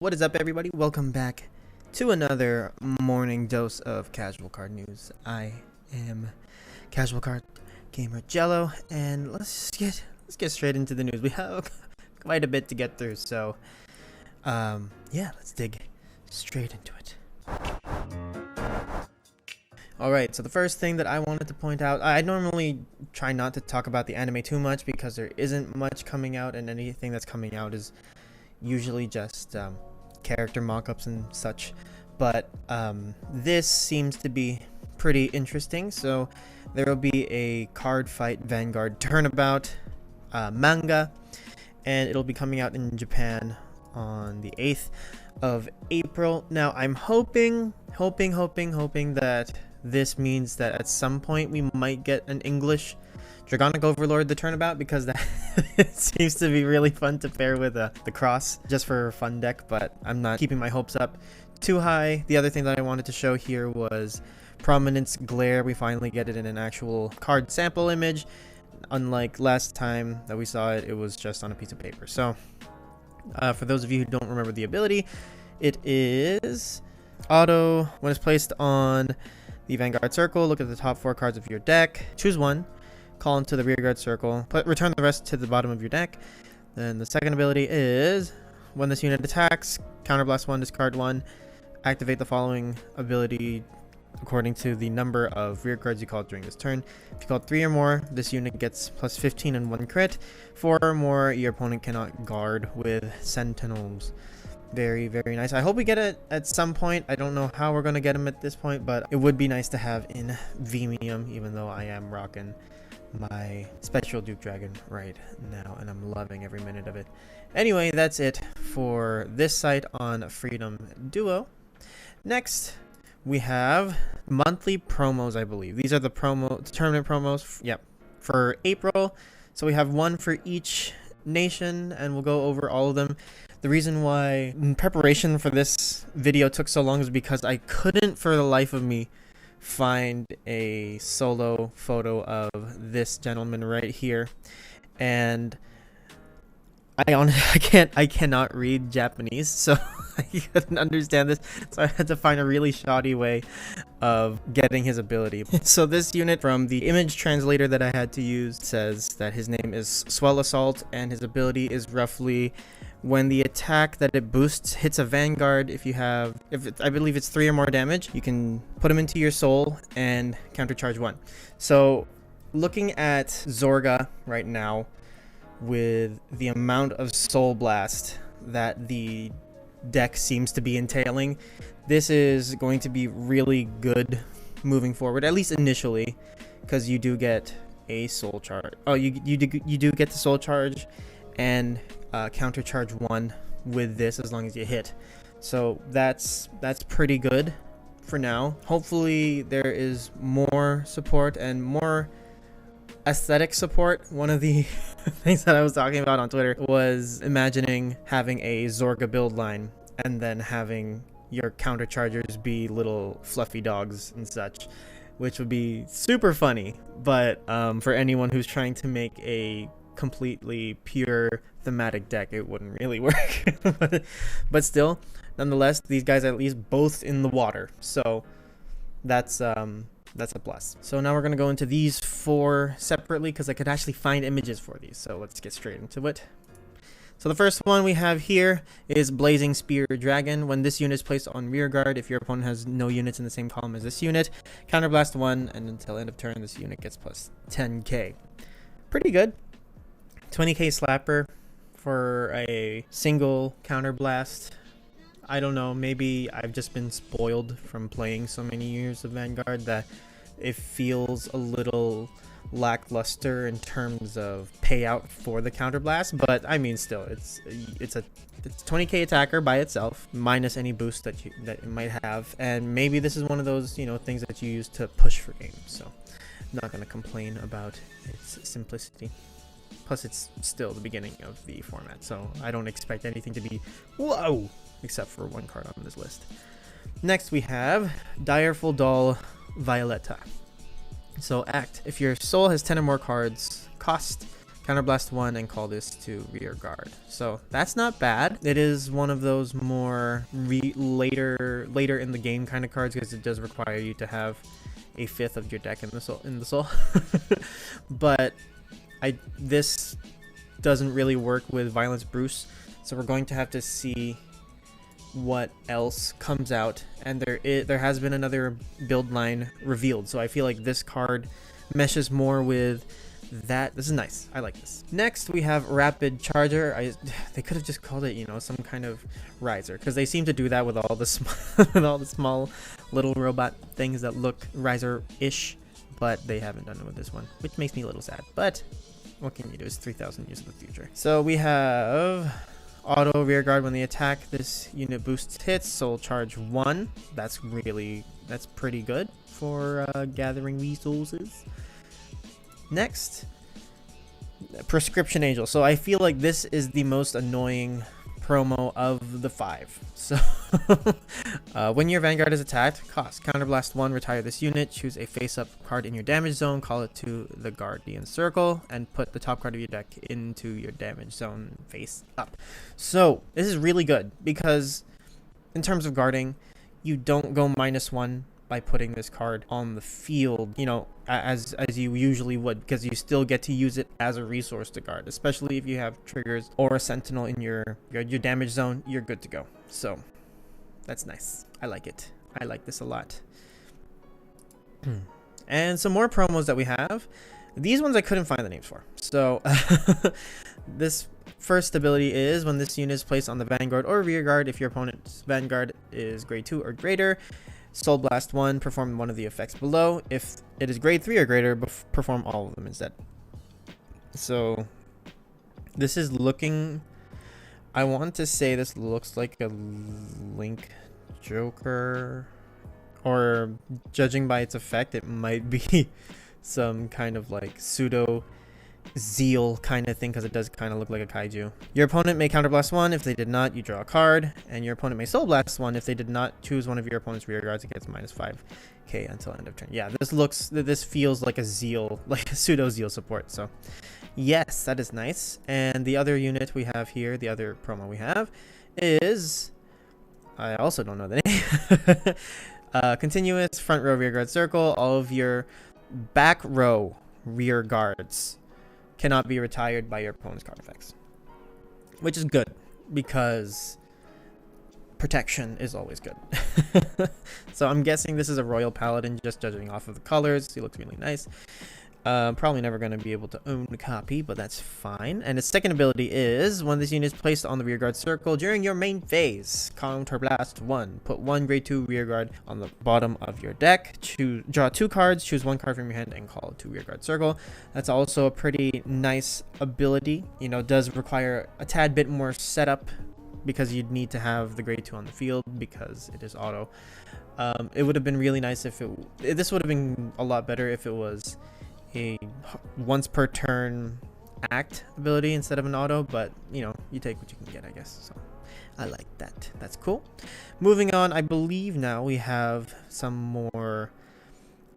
What is up, everybody? Welcome back to another morning dose of casual card news. I am Casual Card Gamer Jello, and let's get straight into the news. We have quite a bit to get through, so yeah, let's dig straight into it. Alright, so the first thing that I wanted to point out, I normally try not to talk about the anime too much because there isn't much coming out, and anything that's coming out is usually just character mock-ups and such, but this seems to be pretty interesting. So there will be a Cardfight Vanguard turnabout manga, and it'll be coming out in Japan on the 8th of April. Now I'm hoping that this means that at some point we might get an English Dragonic Overlord the turnabout, because that it seems to be really fun to pair with the cross just for a fun deck, but I'm not keeping my hopes up too high. The other thing that I wanted to show here was Prominence Glare. We finally get it in an actual card sample image. Unlike last time that we saw it, it was just on a piece of paper. So for those of you who don't remember the ability, it is auto. When it's placed on the Vanguard circle, look at the top 4 cards of your deck, choose one, call into the rearguard circle, return the rest to the bottom of your deck. Then the second ability is, when this unit attacks, counterblast 1, discard 1, activate the following ability according to the number of rear cards you called during this turn. If you called 3 or more, this unit gets plus 15 and 1 crit. 4 or more, your opponent cannot guard with sentinels. Very nice. I hope we get it at some point. I don't know how we're going to get him at this point, but it would be nice to have in Vimium, even though I am rocking my Spectral Duke Dragon right now, and I'm loving every minute of it. Anyway, that's it for this site on Freedom Duo. Next, we have monthly promos, I believe. These are the tournament promos, yep, for April. So we have one for each nation, and we'll go over all of them. The reason why preparation for this video took so long is because I couldn't for the life of me find a solo photo of this gentleman right here, and I cannot read Japanese, so I couldn't understand this, so I had to find a really shoddy way of getting his ability. So this unit, from the image translator that I had to use, says that his name is Swell Assault, and his ability is roughly, when the attack that it boosts hits a Vanguard, I believe it's 3 or more damage, you can put him into your soul and countercharge 1. So looking at Zorga right now, with the amount of Soul Blast that the deck seems to be entailing, this is going to be really good moving forward, at least initially, because you do get a soul charge. Oh, you do get the soul charge and counter charge 1 with this as long as you hit. So that's pretty good for now. Hopefully there is more support and more aesthetic support. One of the things that I was talking about on Twitter was imagining having a Zorga build line and then having your counter chargers be little fluffy dogs and such, which would be super funny. But for anyone who's trying to make a completely pure thematic deck, it wouldn't really work. but still, nonetheless, these guys are at least both in the water, so that's a plus. So now we're going to go into these 4 separately, because I could actually find images for these, so let's get straight into it. So the first one we have here is Blazing Spear Dragon. When this unit is placed on rear guard, if your opponent has no units in the same column as this unit, counterblast 1, and until end of turn this unit gets plus 10k. Pretty good. 20k slapper for a single counterblast. I don't know, maybe I've just been spoiled from playing so many years of Vanguard that it feels a little lackluster in terms of payout for the counterblast, but I mean, still, it's 20k attacker by itself, minus any boost that it might have, and maybe this is one of those, things that you use to push for games, so I'm not going to complain about its simplicity. Plus, it's still the beginning of the format, so I don't expect anything to be whoa, except for one card on this list. Next, we have Direful Doll Violetta. So act. If your soul has 10 or more cards, cost, counterblast 1, and call this to rear guard. So that's not bad. It is one of those more later in the game kind of cards, because it does require you to have a fifth of your deck in the soul. But this doesn't really work with Violence Bruce, so we're going to have to see what else comes out. And there has been another build line revealed, so I feel like this card meshes more with that. This is nice. I like this. Next we have Rapid Charger. They could have just called it, you know, some kind of riser, because they seem to do that with all the small little robot things that look riser-ish, but they haven't done it with this one, which makes me a little sad. But what can you do? It's 3,000 years of the future. So we have auto rear guard. When they attack, this unit boosts hits, soul charge 1. That's pretty good for gathering resources. Next, Prescription Angel. So I feel like this is the most annoying promo of the 5. So when your Vanguard is attacked, cost counterblast 1, retire this unit, choose a face-up card in your damage zone, call it to the Guardian Circle, and put the top card of your deck into your damage zone face up. So this is really good, because in terms of guarding, you don't go -1 by putting this card on the field, you know, as you usually would, because you still get to use it as a resource to guard, especially if you have triggers or a sentinel in your damage zone. You're good to go. So that's nice. I like it. I like this a lot. And some more promos that we have. These ones I couldn't find the names for. So this first ability is when this unit is placed on the Vanguard or rear guard, if your opponent's Vanguard is grade 2 or greater, Soul Blast 1, perform one of the effects below. If it is grade 3 or greater, perform all of them instead. So this is looking, I want to say this looks like a Link Joker, or judging by its effect, it might be some kind of like pseudo Zeal kind of thing, because it does kind of look like a kaiju. Your opponent may counterblast 1. If they did not, you draw a card, and your opponent may soul blast 1. If they did not, choose one of your opponent's rear guards. It gets -5k until end of turn. Yeah, this feels like a Zeal, like a pseudo Zeal support. So yes, that is nice. And the other unit we have here, the other promo we have, is, I also don't know the name. Continuous front row rear guard circle. All of your back row rear guards cannot be retired by your opponent's card effects, which is good, because protection is always good. So I'm guessing this is a Royal Paladin, just judging off of the colors. He looks really nice. Probably never going to be able to own a copy, but that's fine. And its second ability is when this unit is placed on the rear guard circle during your main phase, counterblast 1. Put 1 grade 2 rear guard on the bottom of your deck. Draw 2 cards, choose 1 card from your hand, and call it to rear guard circle. That's also a pretty nice ability. You know, does require a tad bit more setup, because you'd need to have the grade 2 on the field, because it is auto. It would have been really nice if this would have been a lot better if it was a once per turn act ability instead of an auto, but you know, you take what you can get, I guess. So I like that. That's cool. Moving on, I believe now we have some more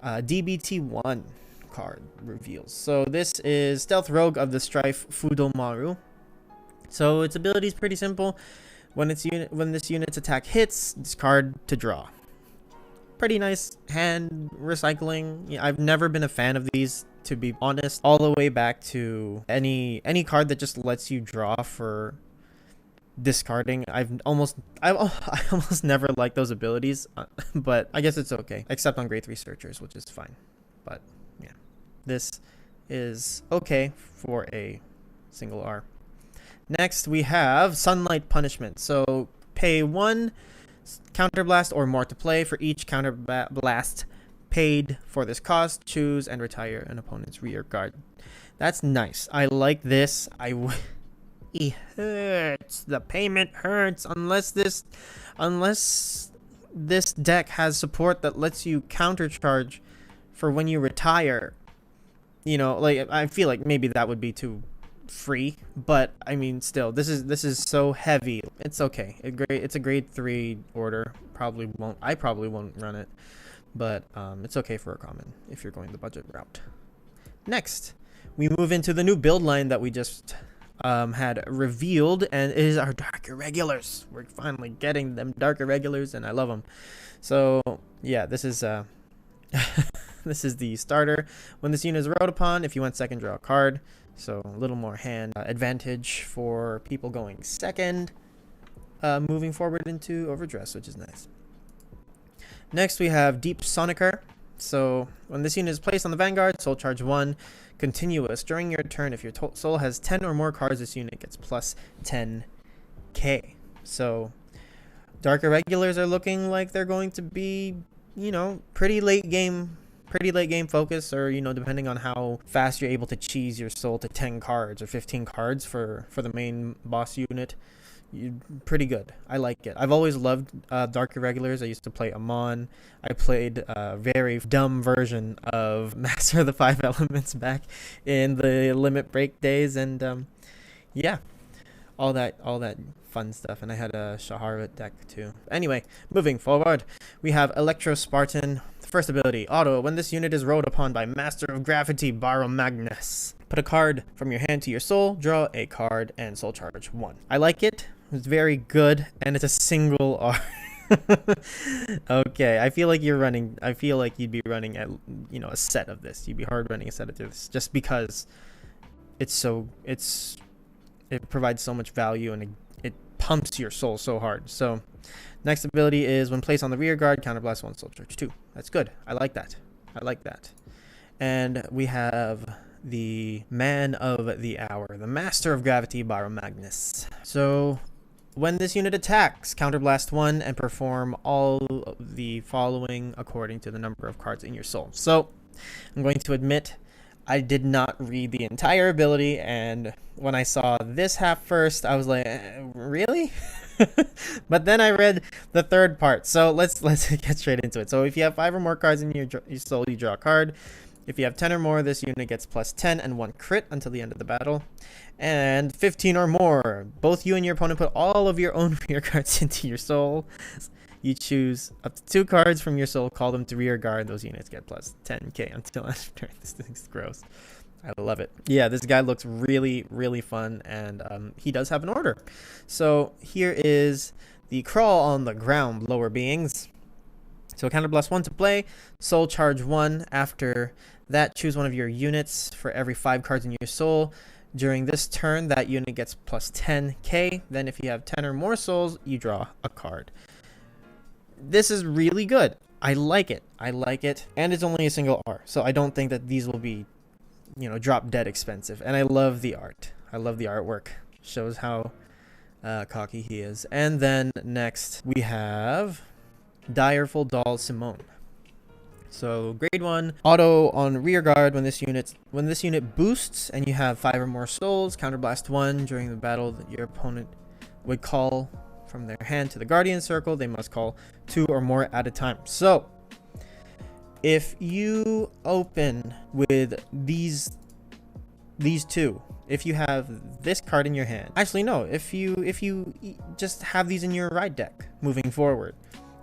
DBT1 card reveals. So this is Stealth Rogue of the Strife Fudomaru. So its ability is pretty simple. When this unit's attack hits, discard to draw. Pretty nice hand recycling. Yeah, I've never been a fan of these, to be honest, all the way back to any card that just lets you draw for discarding. I almost never liked those abilities, but I guess it's okay, except on grade 3 searchers, which is fine. But yeah, this is okay for a single R. Next we have Sunlight Punishment. So pay 1 counterblast or more to play. For each counterblast paid for this cost, choose and retire an opponent's rear guard. That's nice. I like this. It hurts. The payment hurts unless this deck has support that lets you countercharge for when you retire. You know, like, I feel like maybe that would be too free, but I mean, still, this is so heavy. It's okay. It's a grade 3 order. I probably won't run it, but it's okay for a common if you're going the budget route. Next we move into the new build line that we just had revealed, and it is our Dark Irregulars. We're finally getting them Dark Irregulars, and I love them. So yeah, this is this is the starter. When this unit is rode upon, if you went second, draw a card. So a little more hand advantage for people going second, moving forward into Overdress, which is nice. Next, we have Deep Sonicer. So when this unit is placed on the Vanguard, soul charge 1, continuous. During your turn, if your soul has 10 or more cards, this unit gets plus 10k. So Dark Irregulars are looking like they're going to be, you know, pretty late game focus, or, you know, depending on how fast you're able to cheese your soul to 10 cards or 15 cards for the main boss unit. Pretty good. I like it. I've always loved Dark Irregulars. I used to play Amon. I played a very dumb version of Master of the Five Elements back in the Limit Break days, and yeah, all that fun stuff. And I had a Shaharit deck too. Anyway, moving forward, we have Electro Spartan. First ability, auto. When this unit is rode upon by Master of Gravity Magnus, put a card from your hand to your soul, draw a card, and soul charge 1. I like it. It's very good, and it's a single R. Okay, I feel like you'd be running at, you know, a set of this. You'd be hard running a set of this just because it provides so much value, and it pumps your soul so hard. So next ability is when placed on the rear guard, counterblast 1, soul charge 2. That's good. I like that. And we have the Man of the Hour, the Master of Gravity Magnus. So when this unit attacks, counterblast 1 and perform all of the following according to the number of cards in your soul. So I'm going to admit I did not read the entire ability, and when I saw this half first, I was like, really? But then I read the third part. So let's get straight into it. So if you have 5 or more cards in your soul, you draw a card. If you have 10 or more, this unit gets plus 10 and 1 crit until the end of the battle. And 15 or more, both you and your opponent put all of your own rear cards into your soul. You choose up to 2 cards from your soul, call them to rear guard. Those units get plus 10k until after. This thing's gross. I love it. Yeah, this guy looks really, really fun, and he does have an order. So here is the Crawl on the Ground lower beings. So counterblast 1 to play, soul charge 1. After that, choose one of your units for every 5 cards in your soul. During this turn, that unit gets plus 10k. Then if you have 10 or more souls, you draw a card. This is really good. I like it. And it's only a single R, so I don't think that these will be, you know, drop dead expensive. And I love the art. I love the artwork. Shows how cocky he is. And then next we have Direful Doll Simone. So grade 1, auto on rear guard. When this unit boosts and you have 5 or more souls, counterblast 1. During the battle that your opponent would call from their hand to the Guardian Circle, they must call 2 or more at a time. So if you open with these 2, if you have this card in your hand, actually no, if you just have these in your right deck moving forward,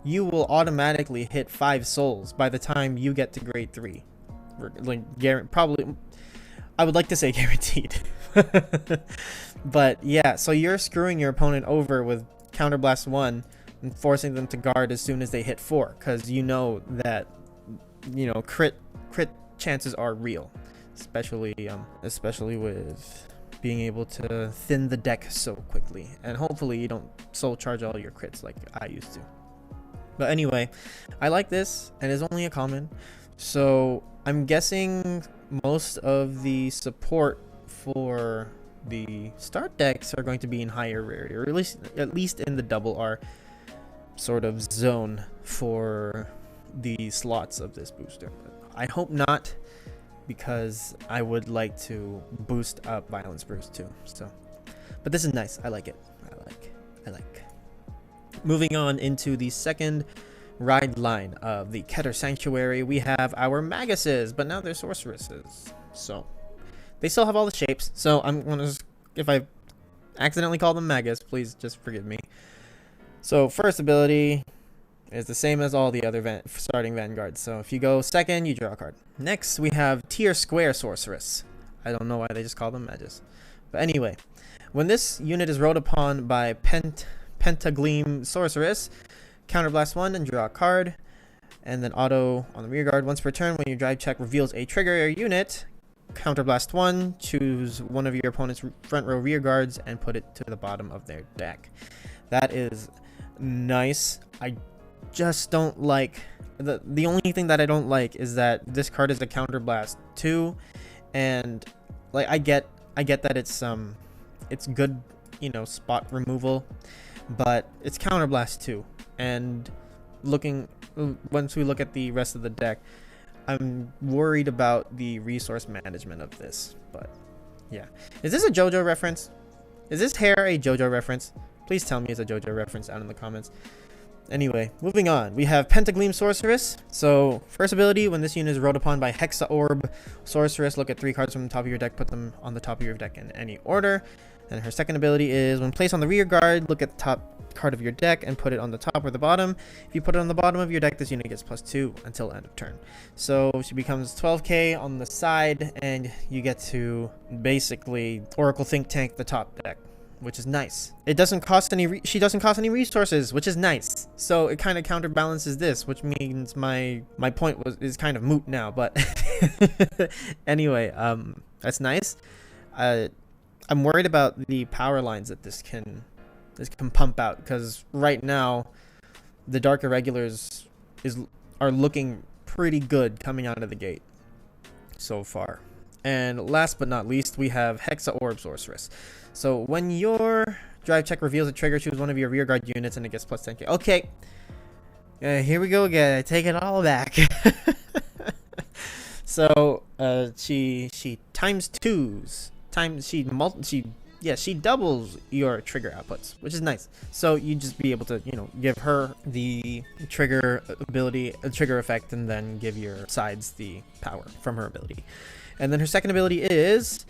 you will automatically hit 5 souls by the time you get to grade 3. Like, probably, I would like to say guaranteed. But yeah, so you're screwing your opponent over with counterblast 1 and forcing them to guard as soon as they hit 4, because you know that, you know, crit chances are real, especially with being able to thin the deck so quickly. And hopefully you don't soul charge all your crits like I used to. But anyway, I like this, and it's only a common, so I'm guessing most of the support for the start decks are going to be in higher rarity, or at least in the double R sort of zone for the slots of this booster. But I hope not, because I would like to boost up Violence Bruce too. So, but this is nice. I like it. I like. Moving on into the second ride line of the Keter Sanctuary, we have our Maguses, but now they're Sorceresses. So they still have all the shapes. So I'm gonna, if I accidentally call them Magus, please just forgive me. So first ability is the same as all the other starting vanguards. So if you go second, you draw a card. Next, we have Tier Square Sorceress. I don't know why they just call them mages. But anyway, when this unit is rolled upon by Pentagleam Sorceress, counterblast 1 and draw a card. And then auto on the rear guard. Once per turn, when your drive check reveals a trigger unit, counterblast 1, choose one of your opponent's front row rear guards and put it to the bottom of their deck. That is nice. I just don't like the only thing that I don't like is that this card is a counterblast 2, and like I get that it's good, you know, spot removal, but it's counterblast 2, and once we look at the rest of the deck, I'm worried about the resource management of this. But yeah, is this a JoJo reference? Is this hair a JoJo reference? Please tell me it's a JoJo reference down in the comments. Anyway, moving on, we have Pentagleam Sorceress. So first ability, when this unit is rolled upon by Hexa Orb Sorceress, look at 3 cards from the top of your deck, put them on the top of your deck in any order. And her second ability is when placed on the rear guard, look at the top card of your deck and put it on the top or the bottom. If you put it on the bottom of your deck, this unit gets +2 until end of turn. So she becomes 12k on the side, and you get to basically Oracle Think Tank the top deck, which is nice. It doesn't cost any she doesn't cost any resources, which is nice. So it kind of counterbalances this, which means my point is kind of moot now. But anyway, that's nice. I'm worried about the power lines that this can pump out, because right now the Dark Irregulars are looking pretty good coming out of the gate so far. And last but not least, we have Hexa Orb Sorceress. So when your drive check reveals a trigger, choose one of your rear guard units and it gets +10k. Okay, here we go again. I take it all back. So she times 2s. She doubles your trigger outputs, which is nice. So you just be able to, you know, give her the trigger ability, trigger effect, and then give your sides the power from her ability. And then her second ability is,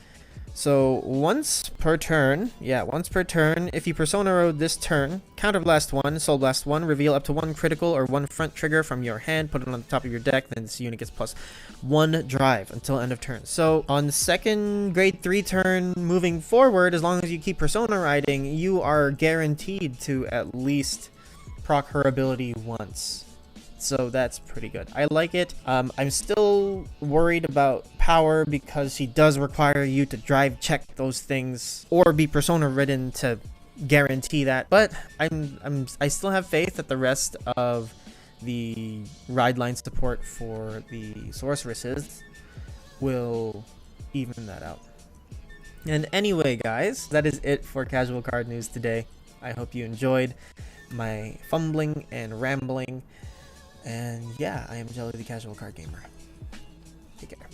so once per turn, if you Persona Road this turn, Counterblast 1, Soul Blast 1, reveal up to 1 critical or 1 front trigger from your hand, put it on the top of your deck, then this unit gets +1 drive until end of turn. So on the second grade 3 turn moving forward, as long as you keep Persona riding, you are guaranteed to at least proc her ability once. So that's pretty good. I like it. I'm still worried about power because she does require you to drive check those things or be persona ridden to guarantee that. But I still have faith that the rest of the ride line support for the sorceresses will even that out. And anyway, guys, that is it for casual card news today. I hope you enjoyed my fumbling and rambling. And yeah, I am Jelly the Casual Card Gamer. Take care.